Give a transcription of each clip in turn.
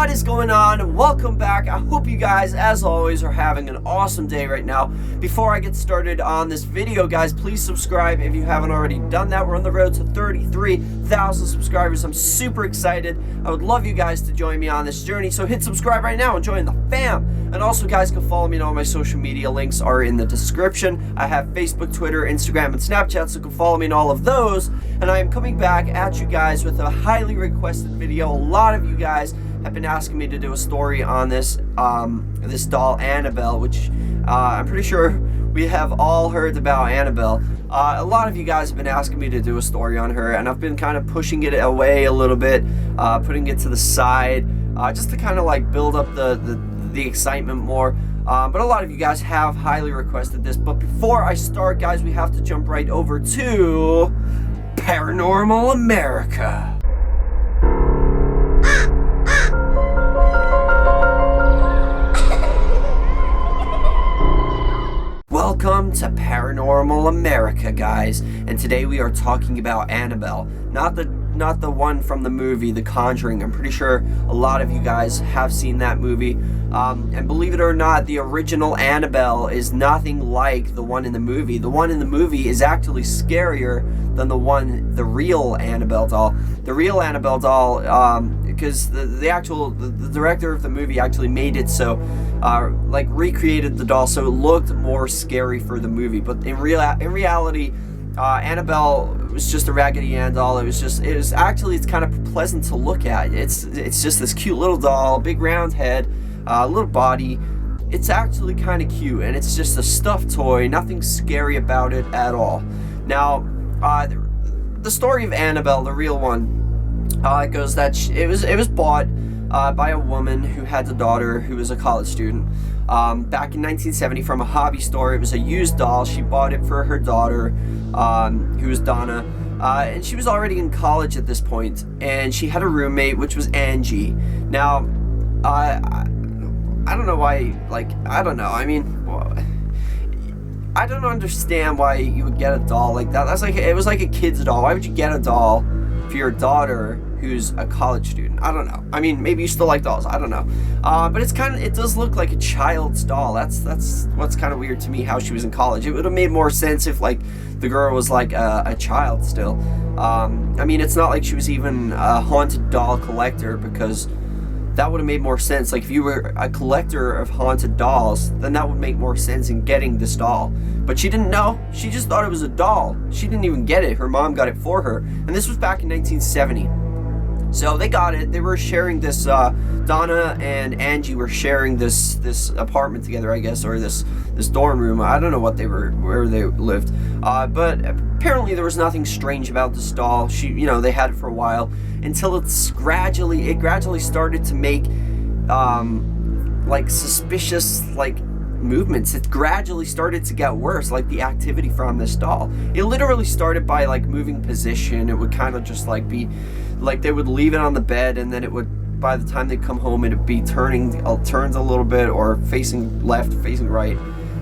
What is going on? Welcome back. I hope you guys, as always, are having an awesome day right now. Before I get started on this video, guys, please subscribe if you haven't already done that. We're on the road to 33,000 subscribers. I'm super excited. I would love you guys to join me on this journey, so hit subscribe right now and join the fam. And also, guys, can follow me on all my social media. Links are in the description. I have Facebook, Twitter, Instagram, and Snapchat, so you can follow me in all of those. And I am coming back at you guys with a highly requested video. A lot of you guys have been asking me to do a story on this this doll Annabelle, which I'm pretty sure we have all heard about Annabelle. A lot of you guys have been asking me to do a story on her, and I've been kind of pushing it away a little bit, putting it to the side, just to kind of like build up the excitement more. But a lot of you guys have highly requested this. But before I start, guys, we have to jump right over to Paranormal America. Welcome to Paranormal America, guys, and today we are talking about Annabelle, not the one from the movie The Conjuring. I'm pretty sure a lot of you guys have seen that movie, and believe it or not, the original Annabelle is nothing like the one in the movie. The one in the movie is actually scarier than the real Annabelle doll. The real Annabelle doll, because the director of the movie actually made it so, like recreated the doll so it looked more scary for the movie. But in reality, Annabelle was just a Raggedy Ann doll. It's kind of pleasant to look at. It's just this cute little doll, big round head, little body. It's actually kind of cute, and it's just a stuffed toy. Nothing scary about it at all. Now, the story of Annabelle, the real one, it goes that it was bought by a woman who had a daughter who was a college student back in 1970 from a hobby store. It was a used doll. She bought it for her daughter, who was Donna, and she was already in college at this point, and she had a roommate, which was Angie. Now, I don't know why, I don't know. I mean, I don't understand why you would get a doll like that. It was like a kid's doll. Why would you get a doll for your daughter who's a college student? I don't know. I mean, maybe you still like dolls. I don't know. But it does look like a child's doll. That's what's kind of weird to me, how she was in college. It would have made more sense if the girl was a child still. I mean, it's not like she was even a haunted doll collector, because that would have made more sense. Like, if you were a collector of haunted dolls, then that would make more sense in getting this doll. But she didn't know. She just thought it was a doll. She didn't even get it. Her mom got it for her. And this was back in 1970. So they got it. They were sharing this, Donna and Angie were sharing this apartment together, I guess, or this dorm room. I don't know where they lived. But apparently there was nothing strange about this doll. They had it for a while, until it gradually started to make, suspicious, movements. It gradually started to get worse, the activity from this doll. It literally started by moving position. It would kind of just be they would leave it on the bed, and then it would, by the time they'd come home, it would be turned a little bit, or facing left, facing right.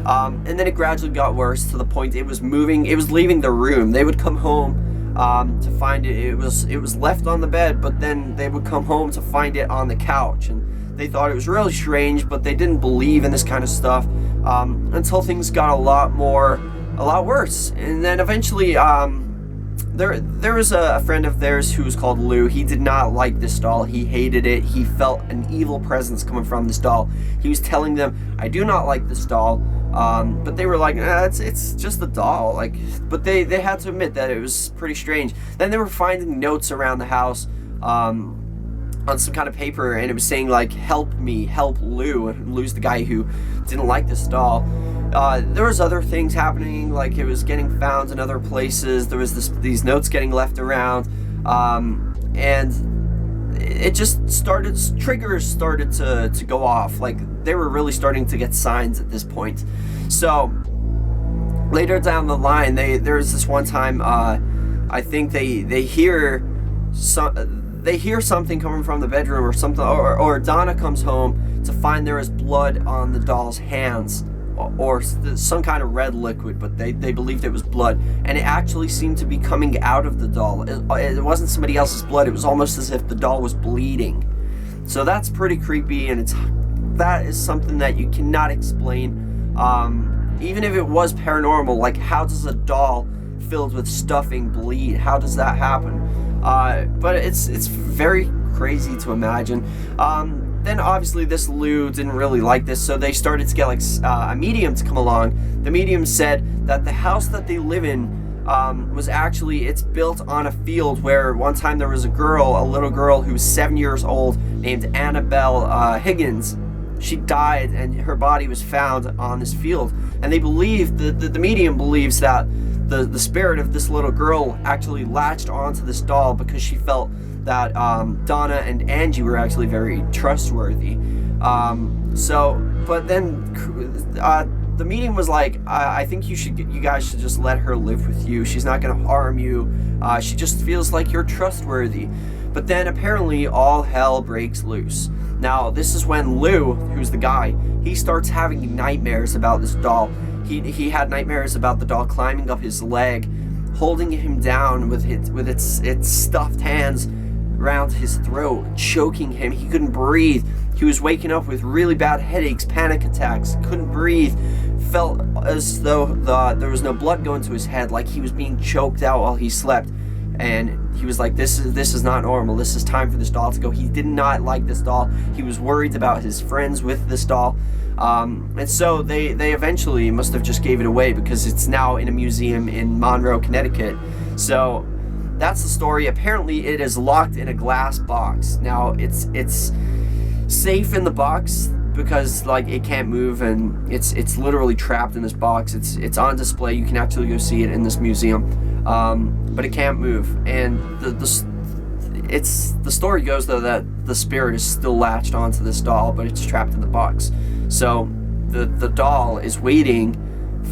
And then it gradually got worse to the point it was leaving the room. They would come home to find it. It was left on the bed, but then they would come home to find it on the couch, and they thought it was really strange, but they didn't believe in this kind of stuff until things got a lot worse. And then eventually, there was a friend of theirs who was called Lou. He did not like this doll. He hated it. He felt an evil presence coming from this doll. He was telling them, "I do not like this doll." But they were like, it's just a doll. But they had to admit that it was pretty strange. Then they were finding notes around the house, on some kind of paper, and it was saying "Help me, help Lou." And Lou's the guy who didn't like this doll. There was other things happening, it was getting found in other places. There was these notes getting left around, and it just triggers started to go off. They were really starting to get signs at this point. So later down the line, there was this one time, I think they hear something coming from the bedroom or something, or Donna comes home to find there is blood on the doll's hands, or some kind of red liquid, but they believed it was blood, and it actually seemed to be coming out of the doll. It wasn't somebody else's blood. It was almost as if the doll was bleeding. So that's pretty creepy, and that is something that you cannot explain. Even if it was paranormal, like, how does a doll filled with stuffing bleed? How does that happen? But it's very crazy to imagine. Then obviously this Lou didn't really like this, so they started to get like a medium to come along. The medium said that the house that they live in was actually, it's built on a field where one time there was a little girl who was 7 years old named Annabelle Higgins. She died and her body was found on this field, and they believe, the medium believes that the spirit of this little girl actually latched onto this doll because she felt that Donna and Angie were actually very trustworthy. But then the medium was like, I think you guys should just let her live with you. She's not gonna harm you. She just feels like you're trustworthy. But then apparently all hell breaks loose. Now this is when Lou, who's the guy, he starts having nightmares about this doll. He had nightmares about the doll climbing up his leg, holding him down with its stuffed hands around his throat, choking him. He couldn't breathe. He was waking up with really bad headaches, panic attacks, couldn't breathe, felt as though there was no blood going to his head, like he was being choked out while he slept. And he was like, this is not normal. This is time for this doll to go. He did not like this doll. He was worried about his friends with this doll. And so they eventually must have just gave it away because it's now in a museum in Monroe, Connecticut. So that's the story. Apparently it is locked in a glass box. Now it's safe in the box because like it can't move, and it's literally trapped in this box. It's on display. You can actually go see it in this museum, but it can't move. And the story goes though that the spirit is still latched onto this doll, but it's trapped in the box. So the doll is waiting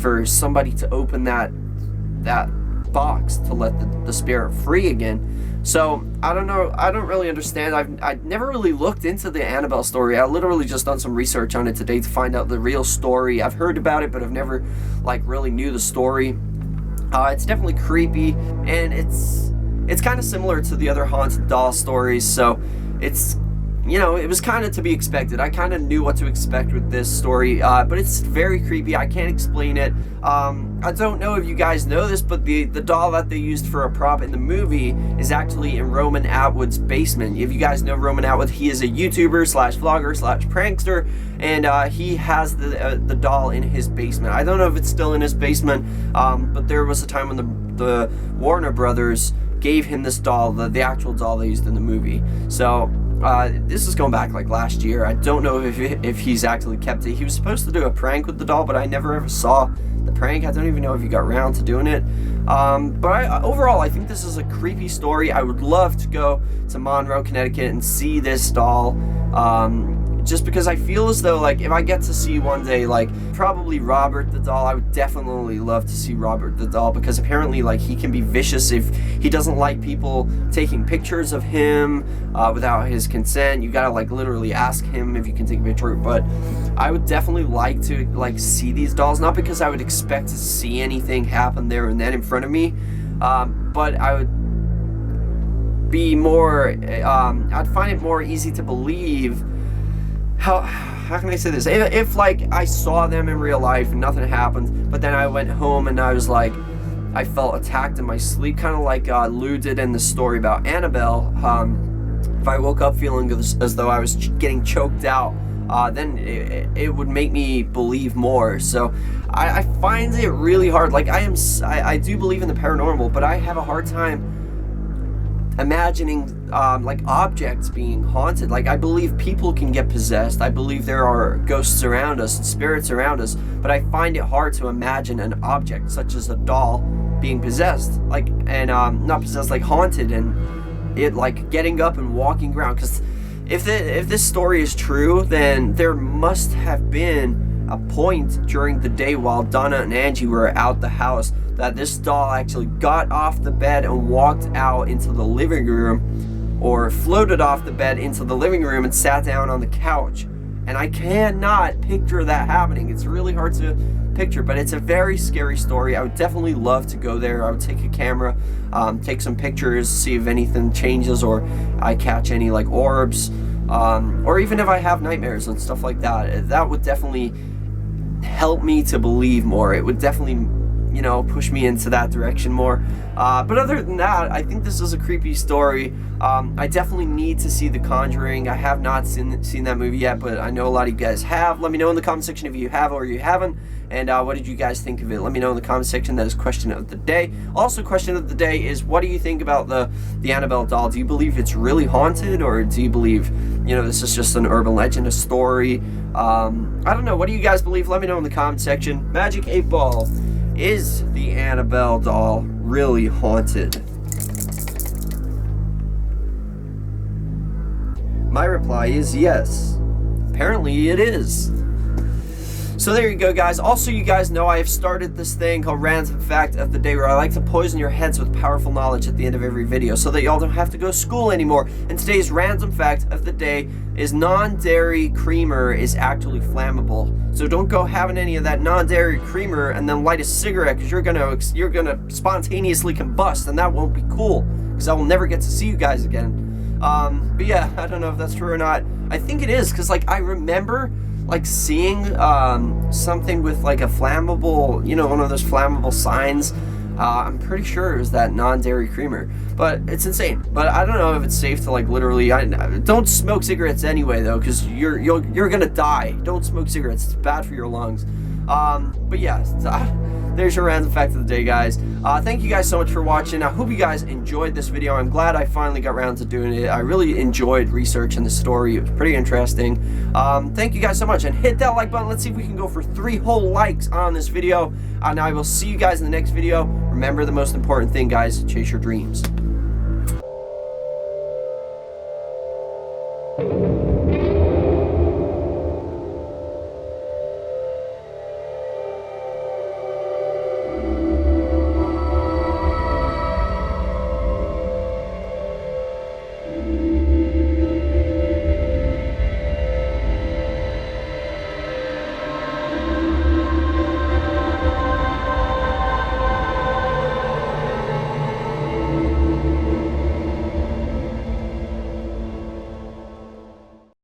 for somebody to open that box to let the spirit free again. So I don't know, I don't really understand. I never really looked into the Annabelle story. I literally just done some research on it today to find out the real story. I've heard about it, but I've never like really knew the story. It's definitely creepy, and it's kind of similar to the other haunted doll stories, so it's, you know, it was kind of to be expected. I kind of knew what to expect with this story, but it's very creepy. I can't explain it. I don't know if you guys know this, but the doll that they used for a prop in the movie is actually in Roman Atwood's basement. If you guys know Roman Atwood, he is a YouTuber slash vlogger slash prankster, and he has the doll in his basement. I don't know if it's still in his basement, but there was a time when the Warner Brothers gave him this doll, the actual doll they used in the movie. So this is going back like last year. I don't know if he's actually kept it. He was supposed to do a prank with the doll, but I never ever saw the prank. I don't even know if he got around to doing it. But overall, I think this is a creepy story. I would love to go to Monroe, Connecticut and see this doll. Just because I feel as though, like, if I get to see one day, like, probably Robert the doll, I would definitely love to see Robert the doll, because apparently, like, he can be vicious if he doesn't like people taking pictures of him without his consent. You gotta, like, literally ask him if you can take a picture. But I would definitely like to, like, see these dolls, not because I would expect to see anything happen there and then in front of me, but I would be more, I'd find it more easy to believe. How can I say this? If like I saw them in real life and nothing happened, but then I went home and I was like, I felt attacked in my sleep, kind of like Lou did in the story about Annabelle. If I woke up feeling as though I was getting choked out, then it would make me believe more. So I find it really hard. Like I do believe in the paranormal, but I have a hard time imagining like objects being haunted. Like I believe people can get possessed. I believe there are ghosts around us and spirits around us, but I find it hard to imagine an object such as a doll being possessed, like, and not possessed, like haunted, and it like getting up and walking around. Because if this story is true, then there must have been a point during the day while Donna and Angie were out the house that this doll actually got off the bed and walked out into the living room, or floated off the bed into the living room and sat down on the couch. And I cannot picture that happening. It's really hard to picture, but it's a very scary story. I would definitely love to go there. I would take a camera, take some pictures, see if anything changes or I catch any like orbs. or even if I have nightmares and stuff like that, that would definitely help me to believe more. It would definitely, you know, push me into that direction more. But other than that, I think this is a creepy story. I definitely need to see The Conjuring. I have not seen that movie yet, but I know a lot of you guys have. Let me know in the comment section if you have or you haven't. And what did you guys think of it? Let me know in the comment section. That is question of the day. Also, question of the day is, what do you think about the Annabelle doll? Do you believe it's really haunted, or do you believe, you know, this is just an urban legend, a story? I don't know. What do you guys believe? Let me know in the comment section. Magic 8 Ball, is the Annabelle doll really haunted? My reply is yes. Apparently it is. So there you go, guys. Also, you guys know I have started this thing called Random Fact of the Day, where I like to poison your heads with powerful knowledge at the end of every video so that y'all don't have to go to school anymore. And today's Random Fact of the Day is non-dairy creamer is actually flammable. So don't go having any of that non-dairy creamer and then light a cigarette, because you're gonna spontaneously combust, and that won't be cool, because I will never get to see you guys again. But yeah, I don't know if that's true or not. I think it is, because like I remember like seeing something with like a flammable, you know, one of those flammable signs. I'm pretty sure it was that non-dairy creamer, but it's insane. But I don't know if it's safe to like literally. Don't smoke cigarettes anyway, though, because you're gonna die. Don't smoke cigarettes. It's bad for your lungs. But yeah, there's your random fact of the day, guys. Thank you guys so much for watching. I hope you guys enjoyed this video. I'm glad I finally got around to doing it. I really enjoyed researching the story. It was pretty interesting. Thank you guys so much, and hit that like button. Let's see if we can go for 3 whole likes on this video. And I will see you guys in the next video. Remember the most important thing, guys: chase your dreams.